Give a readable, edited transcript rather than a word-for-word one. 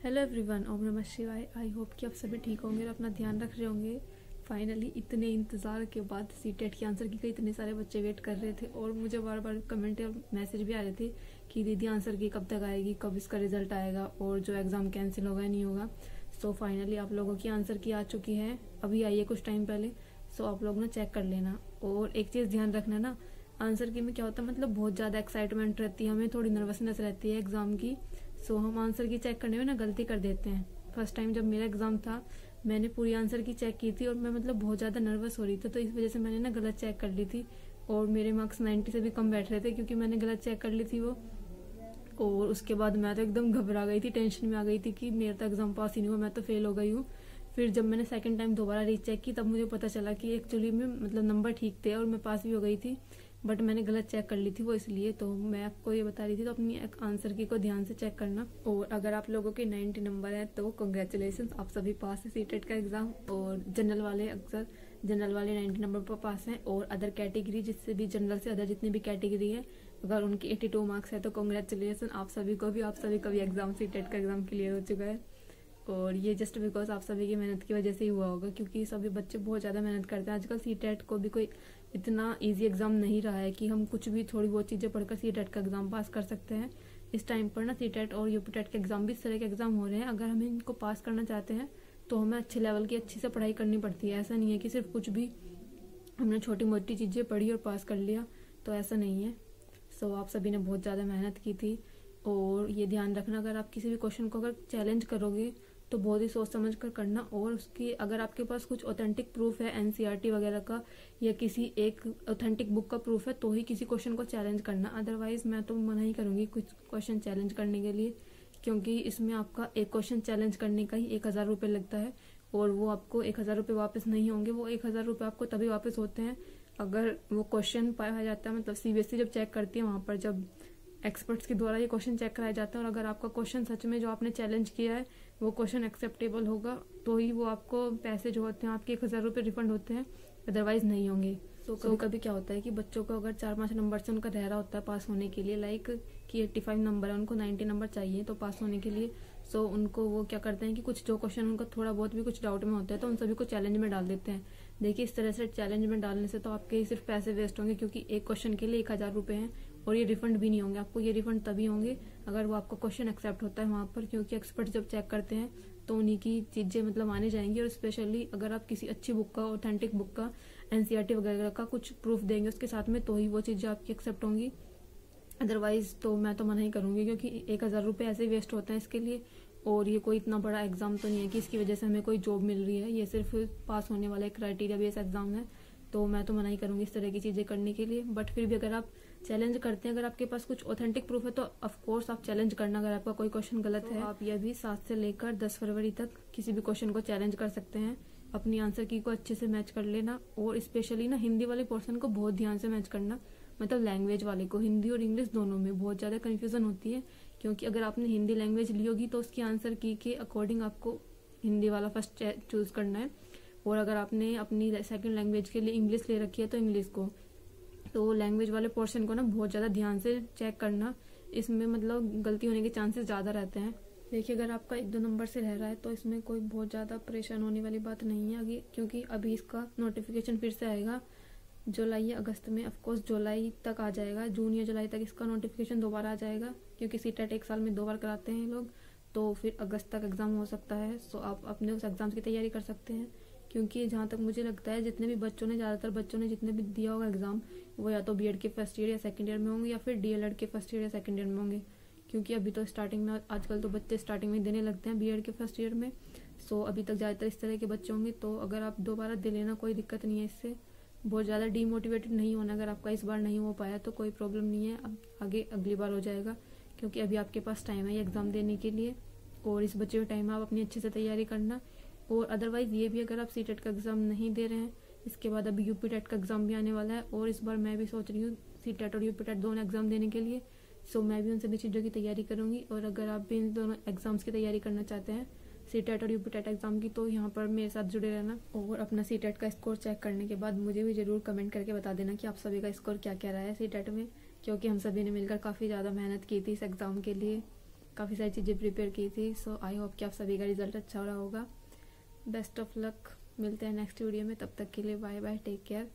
Hello everyone, ओम नमः शिवाय। I hope कि आप सभी ठीक होंगे और अपना ध्यान रख रहे होंगे। फाइनली इतने इंतज़ार के बाद सीटेट के आंसर की इतने सारे बच्चे वेट कर रहे थे और मुझे बार बार कमेंट और मैसेज भी आ रहे थे कि दीदी आंसर की कब तक आएगी, कब इसका रिजल्ट आएगा और जो एग्ज़ाम कैंसिल होगा नहीं होगा। सो फाइनली आप लोगों की आंसर की आ चुकी है, अभी आई है कुछ टाइम पहले। सो आप लोग ना चेक कर लेना। और एक चीज़ ध्यान रखना ना, आंसर की में क्या होता है, मतलब बहुत ज़्यादा एक्साइटमेंट रहती है, हमें थोड़ी नर्वसनेस रहती है एग्ज़ाम की। सो हम आंसर की चेक करने में ना गलती कर देते हैं। फर्स्ट टाइम जब मेरा एग्ज़ाम था, मैंने पूरी आंसर की चेक की थी और मैं मतलब बहुत ज़्यादा नर्वस हो रही थी, तो इस वजह से मैंने ना गलत चेक कर ली थी और मेरे मार्क्स 90 से भी कम बैठ रहे थे क्योंकि मैंने गलत चेक कर ली थी वो। और उसके बाद मैं तो एकदम घबरा गई थी, टेंशन में आ गई थी कि मेरा तो एग्ज़ाम पास ही नहीं हुआ, मैं तो फेल हो गई हूँ। फिर जब मैंने सेकंड टाइम दोबारा रीचेक की तब मुझे पता चला कि एक्चुअली में मतलब नंबर ठीक थे और मैं पास भी हो गई थी, बट मैंने गलत चेक कर ली थी वो, इसलिए तो मैं आपको ये बता रही थी। तो अपनी आंसर की को ध्यान से चेक करना। और अगर आप लोगों के 90 नंबर है तो कंग्रेचुलेशन, आप सभी पास है सीटेट का एग्ज़ाम। और जनरल वाले अक्सर जनरल वाले 90 नंबर पर पास हैं और अदर कैटेगरी जिससे भी जनरल से अदर जितनी भी कैटेगरी है, अगर उनकी 82 मार्क्स है तो कंग्रेचुलेसन आप सभी को भी एग्ज़ाम सीटेट का एग्ज़ाम क्लियर हो चुका है। और ये जस्ट बिकॉज आप सभी की मेहनत की वजह से ही हुआ होगा, क्योंकि सभी बच्चे बहुत ज़्यादा मेहनत करते हैं। आजकल सीटेट को भी कोई इतना इजी एग्ज़ाम नहीं रहा है कि हम कुछ भी थोड़ी बहुत चीज़ें पढ़कर सीटेट का एग्ज़ाम पास कर सकते हैं। इस टाइम पर ना सीटेट और यूपीटेट के एग्ज़ाम भी इस तरह के एग्ज़ाम हो रहे हैं। अगर हम इनको पास करना चाहते हैं तो हमें अच्छे लेवल की अच्छी से पढ़ाई करनी पड़ती है। ऐसा नहीं है कि सिर्फ कुछ भी हमने छोटी मोटी चीज़ें पढ़ी और पास कर लिया, तो ऐसा नहीं है। सो आप सभी ने बहुत ज़्यादा मेहनत की थी। और ये ध्यान रखना, अगर आप किसी भी क्वेश्चन को अगर चैलेंज करोगे तो बहुत ही सोच समझ कर करना। और उसकी अगर आपके पास कुछ ऑथेंटिक प्रूफ है एनसीईआरटी वगैरह का या किसी एक ऑथेंटिक बुक का प्रूफ है तो ही किसी क्वेश्चन को चैलेंज करना। अदरवाइज मैं तो मना ही करूँगी कुछ क्वेश्चन चैलेंज करने के लिए, क्योंकि इसमें आपका एक क्वेश्चन चैलेंज करने का ही 1000 रुपये लगता है और वो आपको 1000 रुपये वापस नहीं होंगे। वो 1000 रुपये आपको तभी वापस होते हैं अगर वो क्वेश्चन पाया जाता है, मतलब सीबीएसई जब चेक करती है वहाँ पर जब एक्सपर्ट्स के द्वारा ये क्वेश्चन चेक कराया जाता है, और अगर आपका क्वेश्चन सच में जो आपने चैलेंज किया है वो क्वेश्चन एक्सेप्टेबल होगा तो ही वो आपको पैसे जो होते हैं आपके 1000 रुपये रिफंड होते हैं, अदरवाइज नहीं होंगे। तो कभी कभी क्या होता है कि बच्चों को अगर 4-5 नंबर से उनका रह रहा होता है पास होने के लिए, लाइक कि 85 नंबर है, उनको 90 नंबर चाहिए तो पास होने के लिए। सो उनको वो क्या करते हैं कि कुछ जो क्वेश्चन उनका थोड़ा बहुत भी कुछ डाउट में होता है तो उन सभी को चैलेंज में डाल देते हैं। देखिए, इस तरह से चैलेंज में डालने से तो आपके सिर्फ पैसे वेस्ट होंगे, क्योंकि एक क्वेश्चन के लिए 1000 रुपये हैं और ये रिफंड भी नहीं होंगे आपको। ये रिफंड तभी होंगे अगर वो आपका क्वेश्चन एक्सेप्ट होता है वहाँ पर, क्योंकि एक्सपर्ट जब चेक करते हैं तो उन्हीं की चीज़ें मतलब मानी जाएंगी। और स्पेशली अगर आप किसी अच्छी बुक का, ऑथेंटिक बुक का, एनसीईआरटी वगैरह का कुछ प्रूफ देंगे उसके साथ में, तो ही वो चीज़ें आपकी एक्सेप्ट होंगी। अदरवाइज तो मैं तो मना ही करूँगी, क्योंकि 1000 रुपये ऐसे ही वेस्ट होते हैं इसके लिए। और ये कोई इतना बड़ा एग्जाम तो नहीं है कि इसकी वजह से हमें कोई जॉब मिल रही है, ये सिर्फ पास होने वाला एक क्राइटेरिया बेस्ड एग्जाम है। तो मैं तो मना ही करूँगी इस तरह की चीज़ें करने के लिए। बट फिर भी अगर आप चैलेंज करते हैं, अगर आपके पास कुछ ऑथेंटिक प्रूफ है तो ऑफकोर्स आप चैलेंज करना। अगर आपका कोई क्वेश्चन गलत है, आप ये भी 7 से लेकर 10 फरवरी तक किसी भी क्वेश्चन को चैलेंज कर सकते हैं। अपनी आंसर की को अच्छे से मैच कर लेना। और स्पेशली ना हिंदी वाले पोर्शन को बहुत ध्यान से मैच करना, मतलब लैंग्वेज वाले को। हिंदी और इंग्लिश दोनों में बहुत ज़्यादा कन्फ्यूजन होती है, क्योंकि अगर आपने हिंदी लैंग्वेज ली होगी तो उसकी आंसर की के अकॉर्डिंग आपको हिंदी वाला फर्स्ट चूज करना है। और अगर आपने अपनी सेकंड लैंग्वेज के लिए इंग्लिश ले रखी है तो इंग्लिश को, तो लैंग्वेज वाले पोर्शन को ना बहुत ज़्यादा ध्यान से चेक करना। इसमें मतलब गलती होने के चांसेस ज़्यादा रहते हैं। देखिए, अगर आपका 1-2 नंबर से रह रहा है तो इसमें कोई बहुत ज़्यादा परेशान होने वाली बात नहीं है आगे, क्योंकि अभी इसका नोटिफिकेशन फिर से आएगा जुलाई या अगस्त में। ऑफकोर्स जुलाई तक आ जाएगा, जून या जुलाई तक इसका नोटिफिकेशन दोबारा आ जाएगा, क्योंकि सीटेट एक साल में 2 बार कराते हैं लोग। तो फिर अगस्त तक एग्ज़ाम हो सकता है। सो आप अपने उस एग्ज़ाम की तैयारी कर सकते हैं, क्योंकि जहाँ तक मुझे लगता है जितने भी बच्चों ने, ज़्यादातर बच्चों ने जितने भी दिया होगा एग्ज़ाम, वो या तो बीएड के फर्स्ट ईयर या सेकंड ईयर में होंगे या फिर डीएलएड के फर्स्ट ईयर या सेकंड ईयर में होंगे, क्योंकि अभी तो स्टार्टिंग में, आजकल तो बच्चे स्टार्टिंग में देने लगते हैं बीएड के फर्स्ट ईयर में। सो अभी तक ज़्यादातर इस तरह के बच्चे होंगे। तो अगर आप दोबारा दे लेना, कोई दिक्कत नहीं है इससे। बहुत ज़्यादा डीमोटिवेटेड नहीं होना, अगर आपका इस बार नहीं हो पाया तो कोई प्रॉब्लम नहीं है, अब आगे अगली बार हो जाएगा, क्योंकि अभी आपके पास टाइम है ये एग्ज़ाम देने के लिए। और इस बचे हुए टाइम में आप अपनी अच्छे से तैयारी करना। और अदरवाइज़ ये भी, अगर आप सीटेट का एग्ज़ाम नहीं दे रहे हैं, इसके बाद अभी यूपीटेट का एग्ज़ाम भी आने वाला है और इस बार मैं भी सोच रही हूँ सीटेट और यूपीटेट दोनों एग्ज़ाम देने के लिए। सो मैं भी उन सभी चीज़ों की तैयारी करूँगी। और अगर आप भी इन दोनों एग्ज़ाम्स की तैयारी करना चाहते हैं, सीटेट और यूपीटेट एग्ज़ाम की, तो यहाँ पर मेरे साथ जुड़े रहना। और अपना सीटेट का स्कोर चेक करने के बाद मुझे भी ज़रूर कमेंट करके बता देना कि आप सभी का स्कोर क्या क्या रहा है सीटेट में, क्योंकि हम सभी ने मिलकर काफ़ी ज़्यादा मेहनत की थी इस एग्ज़ाम के लिए। काफ़ी सारी चीज़ें प्रिपेयर की थी। सो आई होप कि आप सभी का रिजल्ट अच्छा हो रहा होगा। बेस्ट ऑफ लक, मिलते हैं नेक्स्ट वीडियो में, तब तक के लिए बाय बाय, टेक केयर।